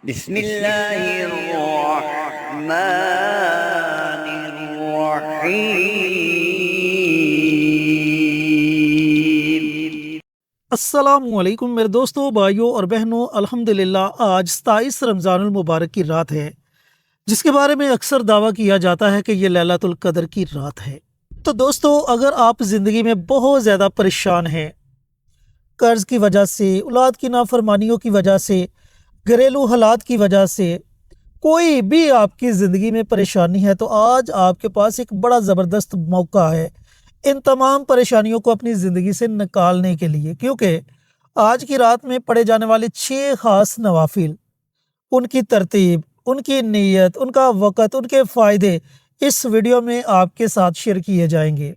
بسم اللہ الرحمن الرحیم۔ السلام علیکم میرے دوستوں، بھائیوں اور بہنوں۔ الحمدللہ آج 27 رمضان المبارک کی رات ہے، جس کے بارے میں اکثر دعویٰ کیا جاتا ہے کہ یہ لیلۃ القدر کی رات ہے۔ تو دوستوں، اگر آپ زندگی میں بہت زیادہ پریشان ہیں، قرض کی وجہ سے، اولاد کی نافرمانیوں کی وجہ سے، گھریلو حالات کی وجہ سے، کوئی بھی آپ کی زندگی میں پریشانی ہے، تو آج آپ کے پاس ایک بڑا زبردست موقع ہے ان تمام پریشانیوں کو اپنی زندگی سے نکالنے کے لیے، کیونکہ آج کی رات میں پڑھے جانے والے 6 خاص نوافل، ان کی ترتیب، ان کی نیت، ان کا وقت، ان کے فائدے اس ویڈیو میں آپ کے ساتھ شیئر کیے جائیں گے۔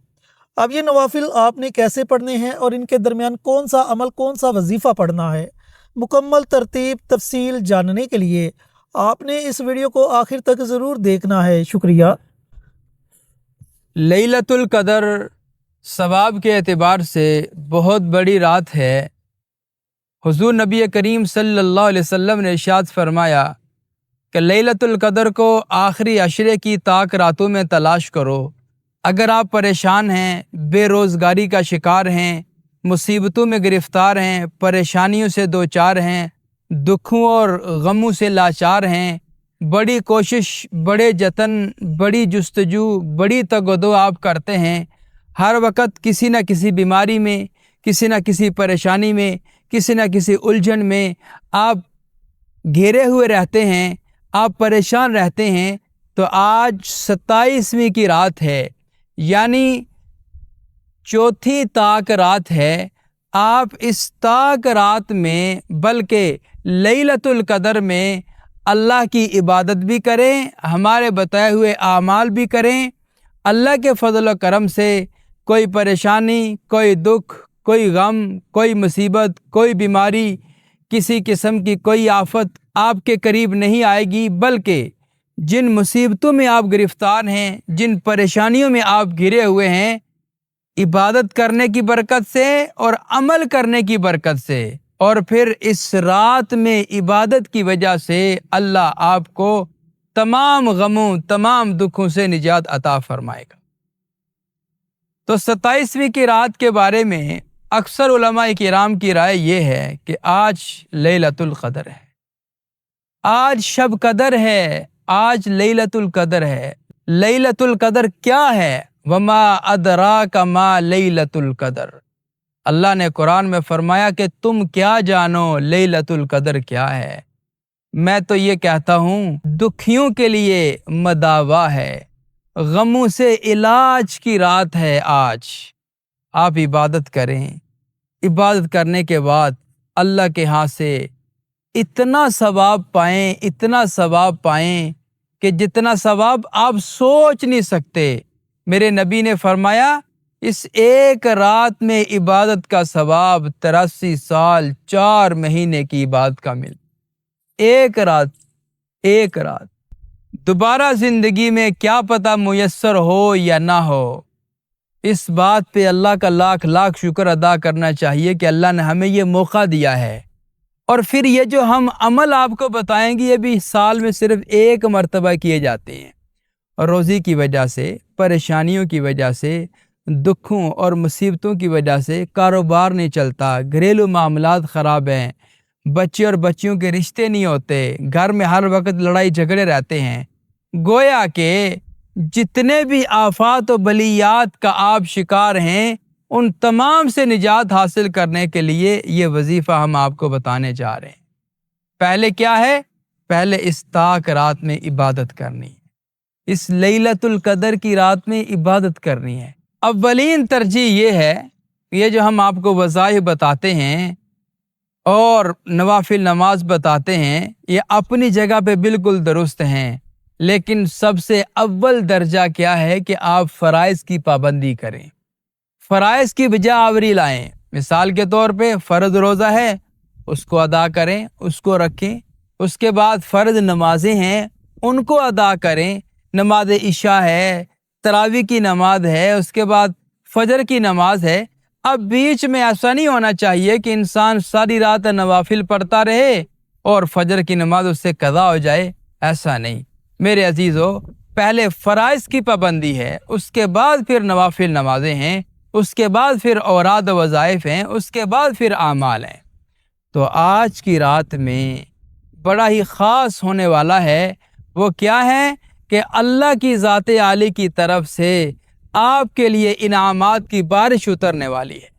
اب یہ نوافل آپ نے کیسے پڑھنے ہیں اور ان کے درمیان کون سا عمل، کون سا وظیفہ پڑھنا ہے، مکمل ترتیب تفصیل جاننے کے لیے آپ نے اس ویڈیو کو آخر تک ضرور دیکھنا ہے۔ شکریہ۔ لیلۃ القدر ثواب کے اعتبار سے بہت بڑی رات ہے۔ حضور نبی کریم صلی اللہ علیہ وسلم نے ارشاد فرمایا کہ لیلۃ القدر کو آخری عشرے کی طاق راتوں میں تلاش کرو۔ اگر آپ پریشان ہیں، بے روزگاری کا شکار ہیں، مصیبتوں میں گرفتار ہیں، پریشانیوں سے دوچار ہیں، دکھوں اور غموں سے لاچار ہیں، بڑی کوشش، بڑے جتن، بڑی جستجو، بڑی تگ و دو آپ کرتے ہیں، ہر وقت کسی نہ کسی بیماری میں، کسی نہ کسی پریشانی میں، کسی نہ کسی الجھن میں آپ گھیرے ہوئے رہتے ہیں، آپ پریشان رہتے ہیں، تو آج 27ویں کی رات ہے، یعنی چوتھی طاق رات ہے۔ آپ اس طاق رات میں، بلکہ لیلۃ القدر میں اللہ کی عبادت بھی کریں، ہمارے بتائے ہوئے اعمال بھی کریں۔ اللہ کے فضل و کرم سے کوئی پریشانی، کوئی دکھ، کوئی غم، کوئی مصیبت، کوئی بیماری، کسی قسم کی کوئی آفت آپ کے قریب نہیں آئے گی، بلکہ جن مصیبتوں میں آپ گرفتار ہیں، جن پریشانیوں میں آپ گھرے ہوئے ہیں، عبادت کرنے کی برکت سے اور عمل کرنے کی برکت سے، اور پھر اس رات میں عبادت کی وجہ سے اللہ آپ کو تمام غموں، تمام دکھوں سے نجات عطا فرمائے گا۔ تو 27ویں کی رات کے بارے میں اکثر علماء کرام کی رائے یہ ہے کہ آج لیلۃ القدر ہے، آج شب قدر ہے، آج لیلۃ القدر ہے۔ لیلۃ القدر کیا ہے؟ وما ادراک ما لیلۃ القدر۔ اللہ نے قرآن میں فرمایا کہ تم کیا جانو لیلۃ القدر کیا ہے؟ میں تو یہ کہتا ہوں دکھیوں کے لیے مداوا ہے، غموں سے علاج کی رات ہے آج۔ آپ عبادت کریں، عبادت کرنے کے بعد اللہ کے ہاں سے اتنا ثواب پائیں، اتنا ثواب پائیں کہ جتنا ثواب آپ سوچ نہیں سکتے۔ میرے نبی نے فرمایا اس ایک رات میں عبادت کا ثواب 83 سال 4 مہینے کی عبادت کا مل۔ ایک رات، ایک رات دوبارہ زندگی میں کیا پتہ میسر ہو یا نہ ہو۔ اس بات پہ اللہ کا لاکھ لاکھ شکر ادا کرنا چاہیے کہ اللہ نے ہمیں یہ موقع دیا ہے۔ اور پھر یہ جو ہم عمل آپ کو بتائیں گے، یہ بھی سال میں صرف ایک مرتبہ کیے جاتے ہیں، اور روزی کی وجہ سے، پریشانیوں کی وجہ سے، دکھوں اور مصیبتوں کی وجہ سے کاروبار نہیں چلتا، گھریلو معاملات خراب ہیں، بچے اور بچیوں کے رشتے نہیں ہوتے، گھر میں ہر وقت لڑائی جھگڑے رہتے ہیں۔ گویا کہ جتنے بھی آفات و بلیات کا آپ شکار ہیں، ان تمام سے نجات حاصل کرنے کے لیے یہ وظیفہ ہم آپ کو بتانے جا رہے ہیں۔ پہلے کیا ہے؟ پہلے اس طاق رات میں عبادت کرنی ہے، اس لیلۃ القدر کی رات میں عبادت کرنی ہے۔ اولین ترجیح یہ ہے، یہ جو ہم آپ کو وظائف بتاتے ہیں اور نوافل نماز بتاتے ہیں، یہ اپنی جگہ پہ بالکل درست ہیں، لیکن سب سے اول درجہ کیا ہے کہ آپ فرائض کی پابندی کریں، فرائض کی بجا آوری لائیں۔ مثال کے طور پہ فرض روزہ ہے، اس کو ادا کریں، اس کو رکھیں۔ اس کے بعد فرض نمازیں ہیں، ان کو ادا کریں۔ نماز عشاء ہے، تراویح کی نماز ہے، اس کے بعد فجر کی نماز ہے۔ اب بیچ میں ایسا نہیں ہونا چاہیے کہ انسان ساری رات نوافل پڑھتا رہے اور فجر کی نماز اس سے قضا ہو جائے، ایسا نہیں۔ میرے عزیزو، پہلے فرائض کی پابندی ہے، اس کے بعد پھر نوافل نمازیں ہیں، اس کے بعد پھر اوراد و وظائف ہیں، اس کے بعد پھر اعمال ہیں۔ تو آج کی رات میں بڑا ہی خاص ہونے والا ہے۔ وہ کیا ہے کہ اللہ کی ذات عالی کی طرف سے آپ کے لیے انعامات کی بارش اترنے والی ہے۔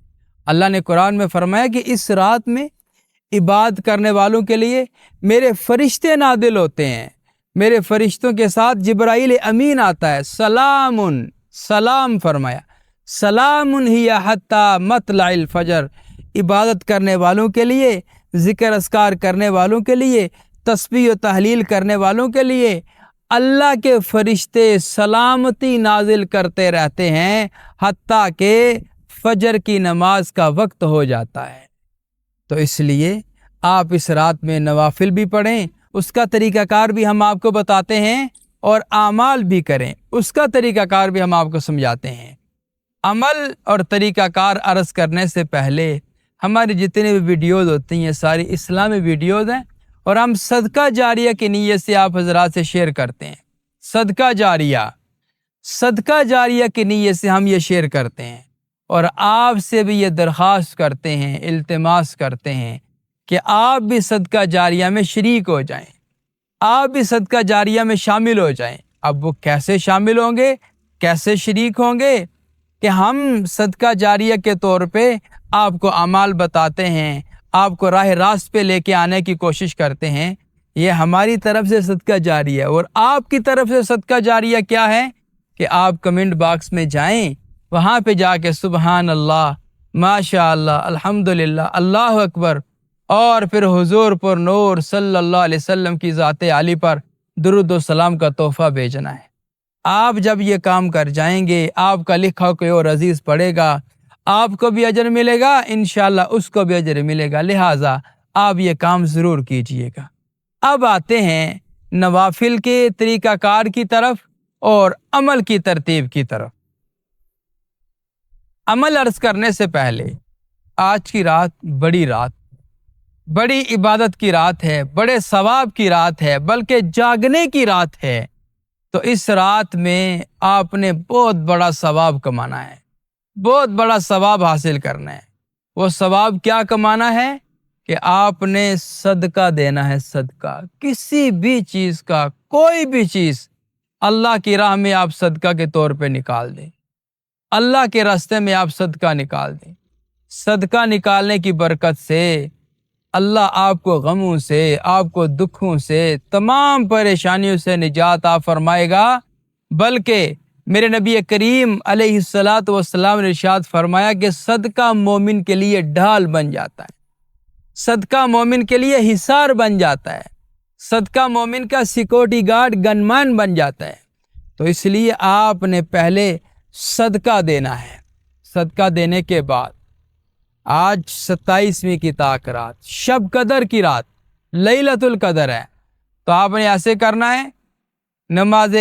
اللہ نے قرآن میں فرمایا کہ اس رات میں عبادت کرنے والوں کے لیے میرے فرشتے نازل ہوتے ہیں، میرے فرشتوں کے ساتھ جبرائیل امین آتا ہے، سلام فرمایا، سلام ہی حتی مطلع الفجر۔ عبادت کرنے والوں کے لیے، ذکر اذکار کرنے والوں کے لیے، تسبیح و تحلیل کرنے والوں کے لیے اللہ کے فرشتے سلامتی نازل کرتے رہتے ہیں حتیٰ کہ فجر کی نماز کا وقت ہو جاتا ہے۔ تو اس لیے آپ اس رات میں نوافل بھی پڑھیں، اس کا طریقہ کار بھی ہم آپ کو بتاتے ہیں، اور اعمال بھی کریں، اس کا طریقہ کار بھی ہم آپ کو سمجھاتے ہیں۔ عمل اور طریقہ کار عرض کرنے سے پہلے ہماری جتنے بھی ویڈیوز ہوتی ہیں ساری اسلامی ویڈیوز ہیں، اور ہم صدقہ جاریہ کی نیت سے آپ حضرات سے شیئر کرتے ہیں۔ صدقہ جاریہ کی نیت سے ہم یہ شیئر کرتے ہیں، اور آپ سے بھی یہ درخواست کرتے ہیں، التماس کرتے ہیں کہ آپ بھی صدقہ جاریہ میں شریک ہو جائیں، آپ بھی صدقہ جاریہ میں شامل ہو جائیں۔ اب وہ کیسے شامل ہوں گے، کیسے شریک ہوں گے؟ کہ ہم صدقہ جاریہ کے طور پہ آپ کو اعمال بتاتے ہیں، آپ کو راہ راست پہ لے کے آنے کی کوشش کرتے ہیں۔ یہ ہماری طرف سے صدقہ جاریہ ہے، اور آپ کی طرف سے صدقہ جاریہ کیا ہے کہ آپ کمنٹ باکس میں جائیں، وہاں پہ جا کے سبحان اللہ، ماشاء اللہ، الحمدللہ، اللہ اکبر، اور پھر حضور پر نور صلی اللہ علیہ وسلم کی ذات عالی پر درود و سلام کا تحفہ بھیجنا ہے۔ آپ جب یہ کام کر جائیں گے، آپ کا لکھا کوئی اور عزیز پڑھے گا، آپ کو بھی اجر ملے گا، انشاءاللہ اس کو بھی اجر ملے گا، لہٰذا آپ یہ کام ضرور کیجئے گا۔ اب آتے ہیں نوافل کے طریقہ کار کی طرف اور عمل کی ترتیب کی طرف۔ عمل عرض کرنے سے پہلے آج کی رات بڑی عبادت کی رات ہے، بڑے ثواب کی رات ہے، بلکہ جاگنے کی رات ہے۔ تو اس رات میں آپ نے بہت بڑا ثواب کمانا ہے، بہت بڑا ثواب حاصل کرنا ہے۔ وہ ثواب کیا کمانا ہے کہ آپ نے صدقہ دینا ہے، صدقہ کسی بھی چیز کا، کوئی بھی چیز اللہ کی راہ میں آپ صدقہ کے طور پہ نکال دیں، اللہ کے راستے میں آپ صدقہ نکال دیں۔ صدقہ نکالنے کی برکت سے اللہ آپ کو غموں سے، آپ کو دکھوں سے، تمام پریشانیوں سے نجات عطا فرمائے گا۔ بلکہ میرے نبی کریم علیہ الصلاۃ والسلام نے ارشاد فرمایا کہ صدقہ مومن کے لیے ڈھال بن جاتا ہے، صدقہ مومن کے لیے حصار بن جاتا ہے، صدقہ مومن کا سیکورٹی گارڈ، گنمین بن جاتا ہے۔ تو اس لیے آپ نے پہلے صدقہ دینا ہے۔ صدقہ دینے کے بعد آج 27ویں کی طاق رات، شب قدر کی رات، لیلۃ القدر ہے، تو آپ نے ایسے کرنا ہے، نماز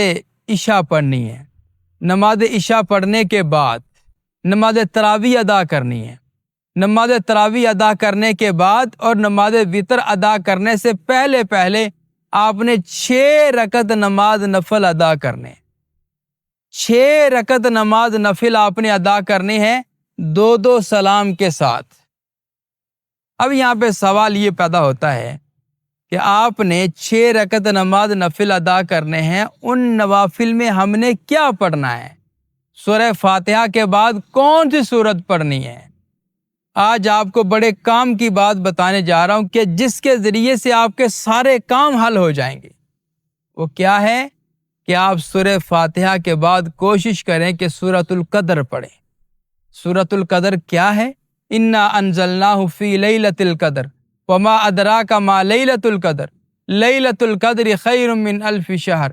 عشاء پڑھنی ہے، نماز عشاء پڑھنے کے بعد نماز تراویح ادا کرنی ہے، نماز تراویح ادا کرنے کے بعد اور نماز وتر ادا کرنے سے پہلے آپ نے 6 رکعت نماز نفل ادا کرنے، 6 رکعت نماز نفل آپ نے ادا کرنی ہے، 2 سلام کے ساتھ۔ اب یہاں پہ سوال یہ پیدا ہوتا ہے کہ آپ نے 6 رکعت نماز نفل ادا کرنے ہیں، ان نوافل میں ہم نے کیا پڑھنا ہے؟ سورہ فاتحہ کے بعد کون سی سورت پڑھنی ہے؟ آج آپ کو بڑے کام کی بات بتانے جا رہا ہوں کہ جس کے ذریعے سے آپ کے سارے کام حل ہو جائیں گے۔ وہ کیا ہے کہ آپ سورہ فاتحہ کے بعد کوشش کریں کہ سورۃ القدر پڑھیں۔ سورۃ القدر کیا ہے؟ انا انزلناہ فی لیلۃ القدر وما ادراک ما لیلۃ القدر لیلۃ القدر خیر من الف شہر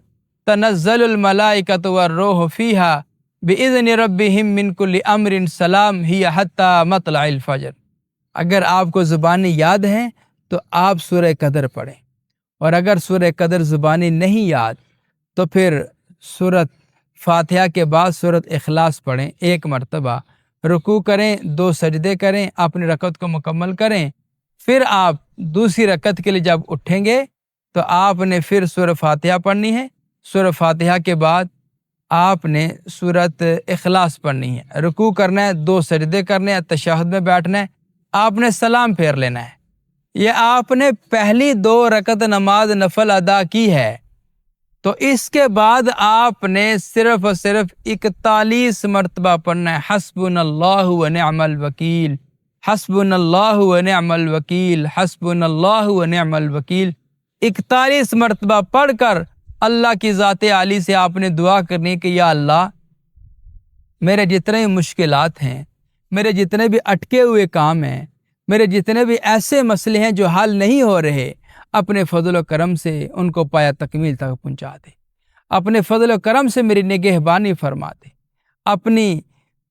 تنزل الملائکۃ والروح فیہا باذن ربہم من کل امر سلام ہی حتی مطلع الفجر۔ اگر آپ کو زبانی یاد ہے تو آپ سورہ قدر پڑھیں، اور اگر سورہ قدر زبانی نہیں یاد تو پھر سورۃ فاتحہ کے بعد سورۃ اخلاص پڑھیں 1 مرتبہ، رکوع کریں، 2 سجدے کریں، اپنی رکعت کو مکمل کریں، پھر آپ دوسری رکعت کے لیے جب اٹھیں گے تو آپ نے پھر سورہ فاتحہ پڑھنی ہے. سورہ فاتحہ کے بعد آپ نے سورت اخلاص پڑھنی ہے. رکوع کرنا ہے, 2 سجدے کرنے ہیں, تشہد میں بیٹھنا ہے, آپ نے سلام پھیر لینا ہے. یہ آپ نے پہلی 2 رکعت نماز نفل ادا کی ہے. تو اس کے بعد آپ نے صرف اور صرف 41 مرتبہ پڑھنا ہے حسبنا اللہ و نعم الوکیل, حسبنا اللہ و نعم الوکیل, حسبنا اللہ و نعم الوکیل. 41 مرتبہ پڑھ کر اللہ کی ذات عالی سے آپ نے دعا کرنی کہ یا اللہ میرے جتنے مشکلات ہیں, میرے جتنے بھی اٹکے ہوئے کام ہیں, میرے جتنے بھی ایسے مسئلے ہیں جو حل نہیں ہو رہے, اپنے فضل و کرم سے ان کو پایا تکمیل تک پہنچا دے. اپنے فضل و کرم سے میری نگہبانی فرما دے, اپنی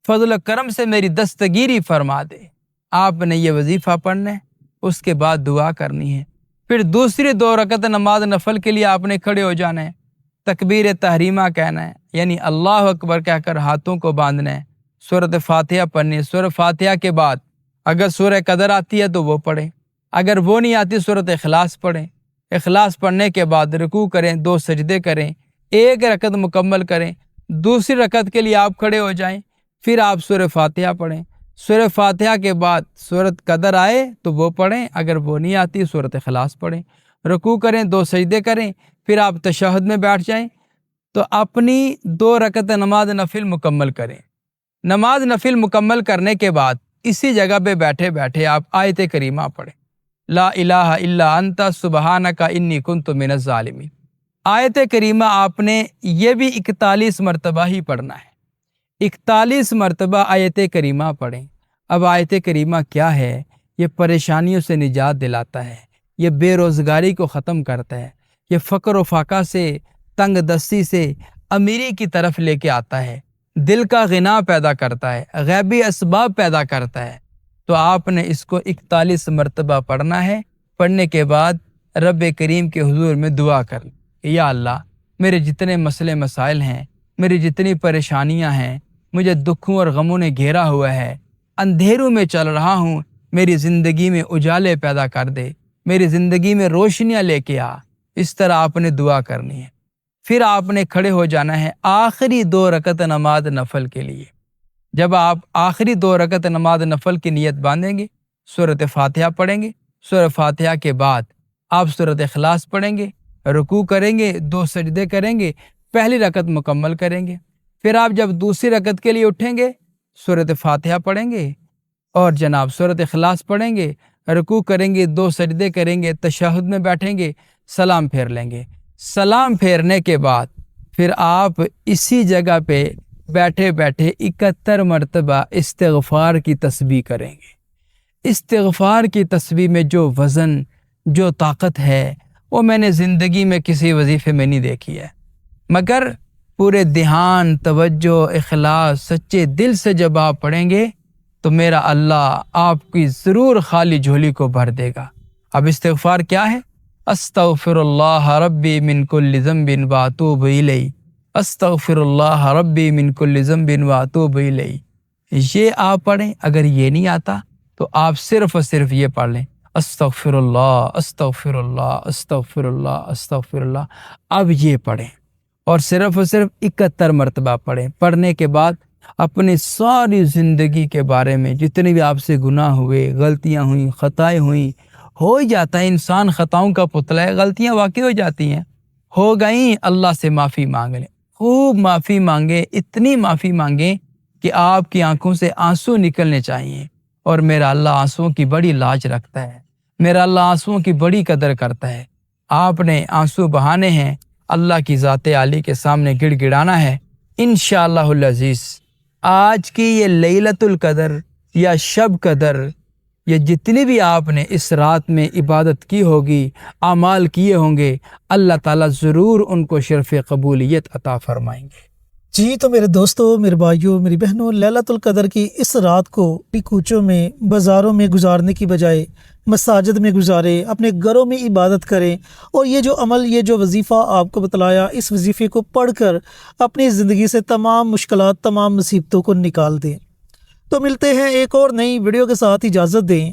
فضل و کرم سے میری دستگیری فرما دے. آپ نے یہ وظیفہ پڑھنا ہے, اس کے بعد دعا کرنی ہے. پھر دوسری 2 رکعت نماز نفل کے لیے آپ نے کھڑے ہو جانا ہے, تکبیر تحریمہ کہنا ہے, یعنی اللہ اکبر کہہ کر ہاتھوں کو باندھنا ہے, سورۃ فاتحہ پڑھنی ہے. سورۃ فاتحہ کے بعد اگر سورہ قدر آتی ہے تو وہ پڑھیں, اگر وہ نہیں آتی سورۃ اخلاص پڑھیں. اخلاص پڑھنے کے بعد رکوع کریں, 2 سجدے کریں, 1 رکعت مکمل کریں. دوسری رکعت کے لیے آپ کھڑے ہو جائیں, پھر آپ سورہ فاتحہ پڑھیں. سورہ فاتحہ کے بعد سورۃ قدر آئے تو وہ پڑھیں, اگر وہ نہیں آتی سورۃ اخلاص پڑھیں. رکوع کریں, 2 سجدے کریں, پھر آپ تشہد میں بیٹھ جائیں. تو اپنی 2 رکعت نماز نفل مکمل کریں. نماز نفل مکمل کرنے کے بعد اسی جگہ پہ بیٹھے بیٹھے آپ آیت کریمہ پڑھیں, لا الہ الا انت سبحانک انی کنت من الظالمین. آیت کریمہ آپ نے یہ بھی 41 مرتبہ ہی پڑھنا ہے. 41 مرتبہ آیت کریمہ پڑھیں. اب آیت کریمہ کیا ہے؟ یہ پریشانیوں سے نجات دلاتا ہے, یہ بے روزگاری کو ختم کرتا ہے, یہ فقر و فاقہ سے, تنگ دستی سے امیری کی طرف لے کے آتا ہے, دل کا غنا پیدا کرتا ہے, غیبی اسباب پیدا کرتا ہے. تو آپ نے اس کو 41 مرتبہ پڑھنا ہے. پڑھنے کے بعد رب کریم کے حضور میں دعا کر, یا اللہ میرے جتنے مسئلے مسائل ہیں, میری جتنی پریشانیاں ہیں, مجھے دکھوں اور غموں نے گھیرا ہوا ہے, اندھیروں میں چل رہا ہوں, میری زندگی میں اجالے پیدا کر دے, میری زندگی میں روشنیاں لے کے آ. اس طرح آپ نے دعا کرنی ہے. پھر آپ نے کھڑے ہو جانا ہے آخری 2 رکعت نماز نفل کے لیے. جب آپ آخری 2 رکعت نماز نفل کی نیت باندھیں گے, سورۃ فاتحہ پڑھیں گے. سورۃ فاتحہ کے بعد آپ سورۃ اخلاص پڑھیں گے, رکوع کریں گے, 2 سجدے کریں گے, پہلی رکعت مکمل کریں گے. پھر آپ جب دوسری رکعت کے لیے اٹھیں گے سورۃ فاتحہ پڑھیں گے اور جناب سورۃ اخلاص پڑھیں گے, رکوع کریں گے, 2 سجدے کریں گے, تشہد میں بیٹھیں گے, سلام پھیر لیں گے. سلام پھیرنے کے بعد پھر آپ اسی جگہ پہ بیٹھے بیٹھے 71 مرتبہ استغفار کی تسبیح کریں گے. استغفار کی تسبیح میں جو وزن, جو طاقت ہے, وہ میں نے زندگی میں کسی وظیفے میں نہیں دیکھی ہے. مگر پورے دھیان, توجہ, اخلاص, سچے دل سے جب آپ پڑھیں گے تو میرا اللہ آپ کی ضرور خالی جھولی کو بھر دے گا. اب استغفار کیا ہے؟ استغفر اللہ ربی من کل ذنب واتوب الیہ, استغفر اللہ ربی من کل ذنب واتوب الیہ. یہ آپ پڑھیں. اگر یہ نہیں آتا تو آپ صرف اور صرف یہ پڑھ لیں, استغفر اللہ استغفر اللہ استغفر اللہ استغفر اللہ. اب یہ پڑھیں اور صرف 71 مرتبہ پڑھیں. پڑھنے کے بعد اپنی ساری زندگی کے بارے میں جتنے بھی آپ سے گناہ ہوئے, غلطیاں ہوئیں, خطائیں ہوئیں, ہو ہی جاتا ہے, انسان خطاؤں کا پتلا ہے, غلطیاں واقع ہو جاتی ہیں, ہو گئیں, اللہ سے معافی مانگ لیں, خوب معافی مانگیں, اتنی معافی مانگیں کہ آپ کی آنکھوں سے آنسو نکلنے چاہیے. اور میرا اللہ آنسوؤں کی بڑی لاج رکھتا ہے, میرا اللہ آنسوؤں کی بڑی قدر کرتا ہے. آپ نے آنسو بہانے ہیں, اللہ کی ذات عالی کے سامنے گڑ گڑانا ہے. انشاءاللہ العزیز آج کی یہ لیلۃ القدر یا شب قدر, یہ جتنی بھی آپ نے اس رات میں عبادت کی ہوگی, اعمال کیے ہوں گے, اللہ تعالیٰ ضرور ان کو شرف قبولیت عطا فرمائیں گے. جی تو میرے دوستو, میرے بھائیوں, میری بہنوں, لیلۃ القدر کی اس رات کو کوچوں میں, بازاروں میں گزارنے کی بجائے مساجد میں گزاریں, اپنے گھروں میں عبادت کریں, اور یہ جو عمل, یہ جو وظیفہ آپ کو بتلایا, اس وظیفے کو پڑھ کر اپنی زندگی سے تمام مشکلات, تمام مصیبتوں کو نکال دیں. تو ملتے ہیں ایک اور نئی ویڈیو کے ساتھ, اجازت دیں.